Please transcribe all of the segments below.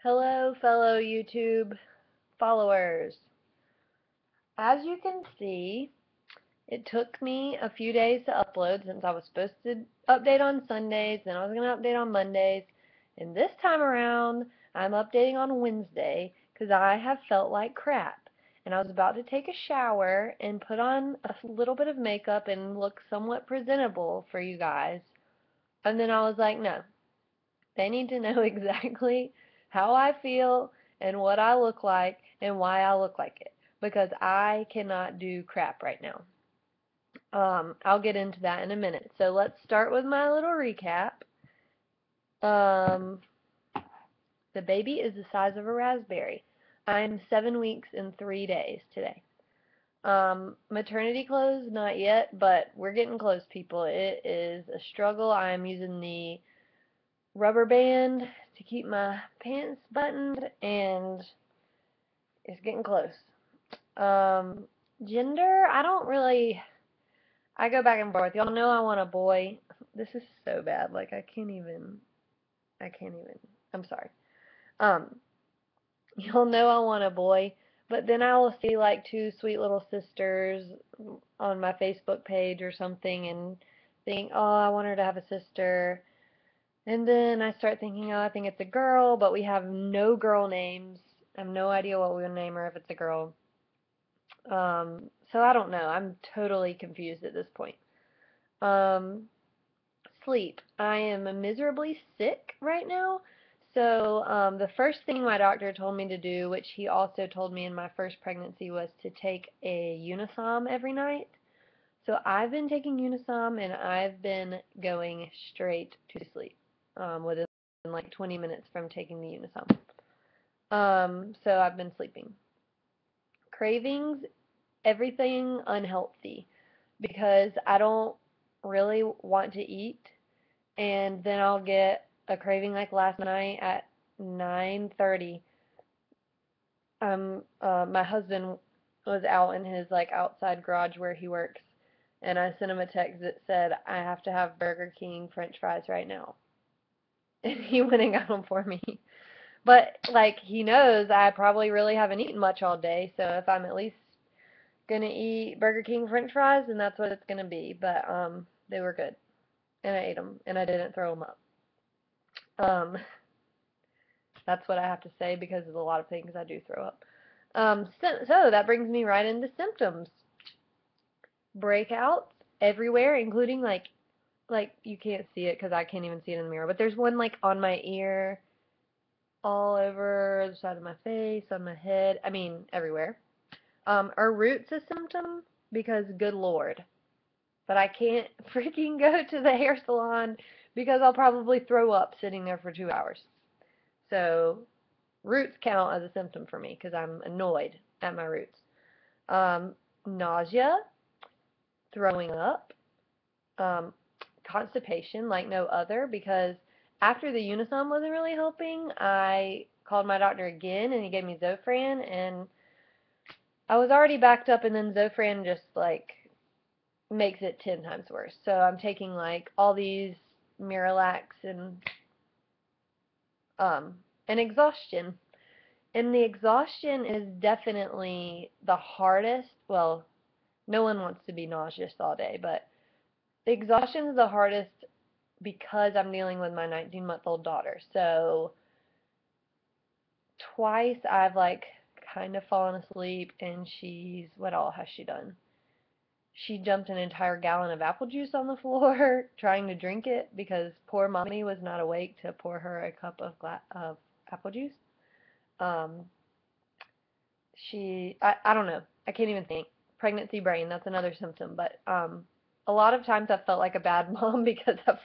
Hello, fellow YouTube followers. As you can see, it took me a few days to upload since I was supposed to update on Sundays, then I was going to update on Mondays, and this time around, I'm updating on Wednesday because I have felt like crap. And I was about to take a shower and put on a little bit of makeup and look somewhat presentable for you guys. And then I was like, no, they need to know exactly how I feel and what I look like and why I look like it because I cannot do crap right now. I'll get into that in a minute. So let's start with my little recap. Um, the baby is the size of a raspberry. I'm 7 weeks and 3 days today. Maternity clothes, not yet, but we're getting close, people. It is a struggle. I'm using the rubber band to keep my pants buttoned, and it's getting close. Um, Gender, I don't really. I go back and forth. Y'all know I want a boy. This is so bad. Like I can't even. I can't even. I'm sorry. Um, Y'all know I want a boy, but then I will see like two sweet little sisters on my Facebook page or something, and think, oh, I want her to have a sister. And then I start thinking, oh, I think it's a girl, but we have no girl names. I have no idea what we'll name her if it's a girl. So I don't know. I'm totally confused at this point. Um, Sleep. I am miserably sick right now. So the first thing my doctor told me to do, which he also told me in my first pregnancy, was to take a Unisom every night. So I've been taking Unisom and I've been going straight to sleep within like 20 minutes from taking the Unisom. So I've been sleeping. Cravings, everything unhealthy because I don't really want to eat, and then I'll get a craving like last night at 9:30. My husband was out in his like outside garage where he works, and I sent him a text that said I have to have Burger King French fries right now, and he went and got them for me. But like he knows I probably really haven't eaten much all day, so if I'm at least gonna eat Burger King French fries, and that's what it's gonna be. But they were good, and I ate them, and I didn't throw them up. Um, that's what I have to say because of a lot of things I do throw up. So that brings me right into symptoms. Breakouts everywhere, including like you can't see it because I can't even see it in the mirror, but there's one like on my ear, all over the side of my face, on my head. I mean everywhere. Are roots a symptom? Because good lord, but I can't freaking go to the hair salon because I'll probably throw up sitting there for 2 hours. So roots count as a symptom for me because I'm annoyed at my roots. Um, Nausea, throwing up, um, constipation like no other because after the Unisom wasn't really helping, I called my doctor again and he gave me Zofran, and I was already backed up, and then Zofran just like makes it 10 times worse. So I'm taking like all these Miralax um and exhaustion. And the exhaustion is definitely the hardest. Well, no one wants to be nauseous all day, but the exhaustion is the hardest because I'm dealing with my 19-month-old daughter. So twice I've like kind of fallen asleep, and what all has she done? She jumped an entire gallon of apple juice on the floor trying to drink it because poor mommy was not awake to pour her a cup of apple juice. Um, I don't know. I can't even think. Pregnancy brain, that's another symptom. But a lot of times I've felt like a bad mom because I've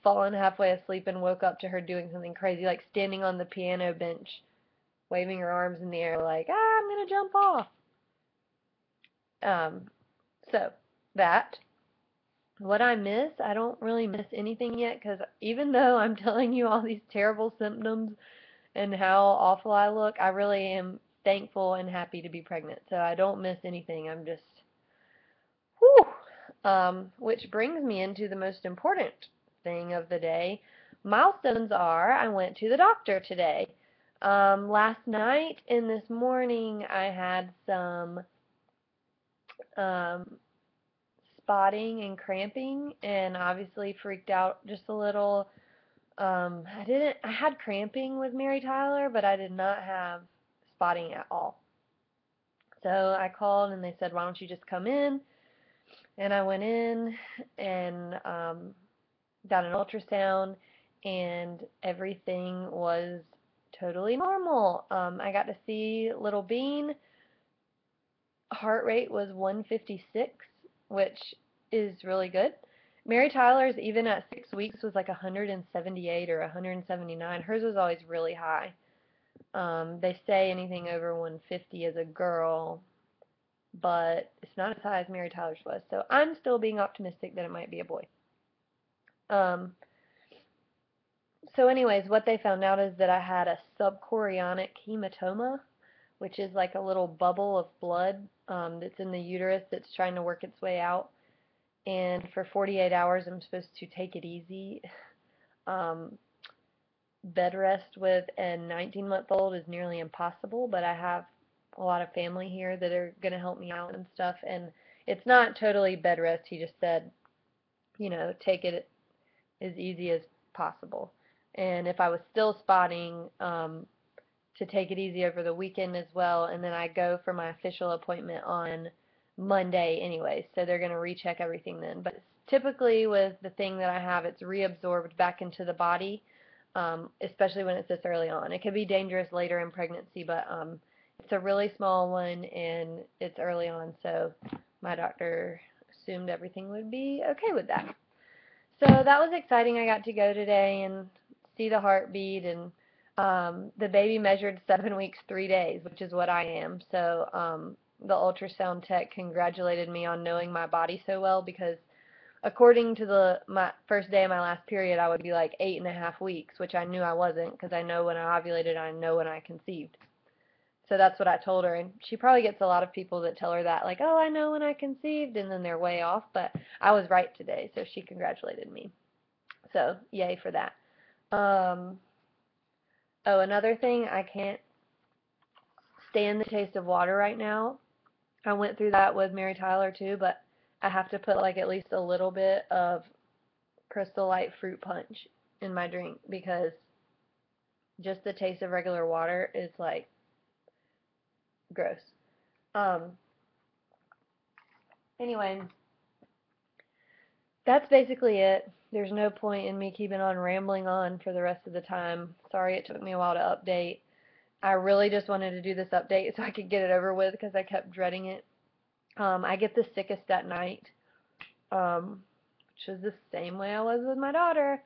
fallen halfway asleep and woke up to her doing something crazy, like standing on the piano bench, waving her arms in the air, like, ah, I'm going to jump off. Um, so, that. What I miss, I don't really miss anything yet because even though I'm telling you all these terrible symptoms and how awful I look, I really am thankful and happy to be pregnant. So I don't miss anything. I'm just, whew. Which brings me into the most important thing of the day. Milestones are I went to the doctor today. Last night and this morning I had some um, spotting and cramping, and obviously freaked out just a little. I had cramping with Mary Tyler, but I did not have spotting at all. So I called and they said, why don't you just come in? And I went in and got an ultrasound, and everything was totally normal. I got to see little Bean. Heart rate was 156, which is really good. Mary Tyler's, even at 6 weeks, was like 178 or 179. Hers was always really high. They say anything over 150 is a girl, but it's not as high as Mary Tyler's was. So I'm still being optimistic that it might be a boy. Um, so anyways, what they found out is that I had a subchorionic hematoma, which is like a little bubble of blood that's in the uterus that's trying to work its way out. And for 48 hours, I'm supposed to take it easy. Um, Bed rest with a 19-month-old is nearly impossible, but I have a lot of family here that are going to help me out and stuff. And it's not totally bed rest. He just said, take it as easy as possible. And if I was still spotting, to take it easy over the weekend as well. And then I go for my official appointment on Monday anyway, so they're going to recheck everything then. But typically with the thing that I have, it's reabsorbed back into the body, especially when it's this early on. It can be dangerous later in pregnancy, but it's a really small one and it's early on, so my doctor assumed everything would be okay with that. So that was exciting. I got to go today and see the heartbeat, and the baby measured 7 weeks, 3 days, which is what I am. So the ultrasound tech congratulated me on knowing my body so well, because according to my first day of my last period, I would be like 8.5 weeks, which I knew I wasn't, because I know when I ovulated, I know when I conceived. So that's what I told her, and she probably gets a lot of people that tell her that, like, oh, I know when I conceived, and then they're way off, but I was right today, so she congratulated me. So, yay for that. Um, oh, another thing, I can't stand the taste of water right now. I went through that with Mary Tyler too, but I have to put like at least a little bit of Crystal Light fruit punch in my drink, because just the taste of regular water is like gross. Um, anyway, that's basically it. There's no point in me keeping on rambling on for the rest of the time. Sorry it took me a while to update. I really just wanted to do this update so I could get it over with, because I kept dreading it. I get the sickest at night, which is the same way I was with my daughter.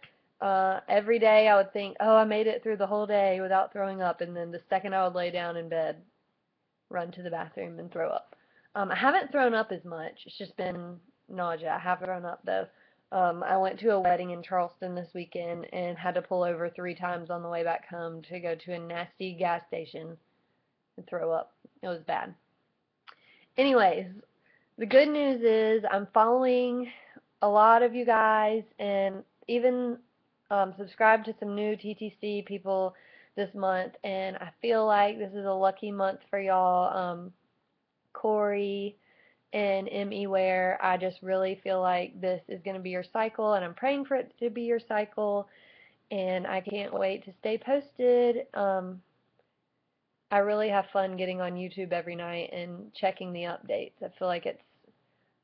Every day I would think, oh, I made it through the whole day without throwing up, and then the second I would lay down in bed, run to the bathroom and throw up. I haven't thrown up as much. It's just been nausea. I have thrown up though. I went to a wedding in Charleston this weekend and had to pull over 3 times on the way back home to go to a nasty gas station and throw up. It was bad. Anyways, the good news is I'm following a lot of you guys, and even subscribed to some new TTC people this month, and I feel like this is a lucky month for y'all. Corey and M.E. Ware, I just really feel like this is going to be your cycle, and I'm praying for it to be your cycle, and I can't wait to stay posted. I really have fun getting on YouTube every night and checking the updates. I feel like it's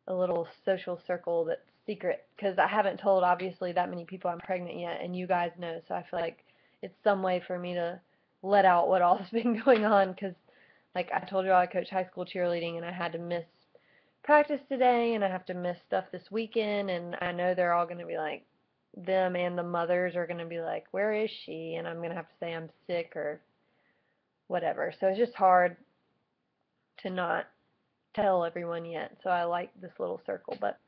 a little social circle that's secret, because I haven't told obviously that many people I'm pregnant yet, and you guys know, so I feel like it's some way for me to let out what all's been going on, because like I told you, I coach high school cheerleading, and I had to miss practice today, and I have to miss stuff this weekend, and I know they're all going to be like, them and the mothers are going to be like, where is she? And I'm going to have to say I'm sick or whatever. So it's just hard to not tell everyone yet. So I like this little circle. But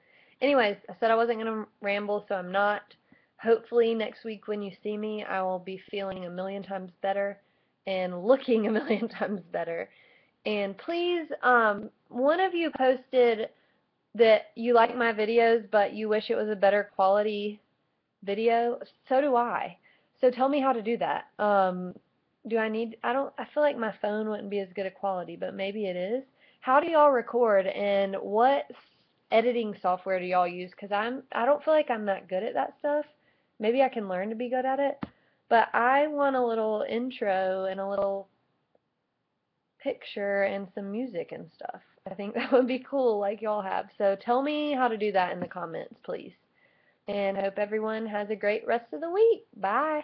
anyways, I said I wasn't going to ramble, so I'm not. Hopefully next week when you see me, I will be feeling a million times better and looking a million times better. And please, one of you posted that you like my videos, but you wish it was a better quality video. So do I. So tell me how to do that. Do I need, I feel like my phone wouldn't be as good a quality, but maybe it is. How do y'all record and what editing software do y'all use? Because I don't feel like I'm that good at that stuff. Maybe I can learn to be good at it. But I want a little intro and a little picture and some music and stuff. I think that would be cool like y'all have. So tell me how to do that in the comments, please. And hope everyone has a great rest of the week. Bye.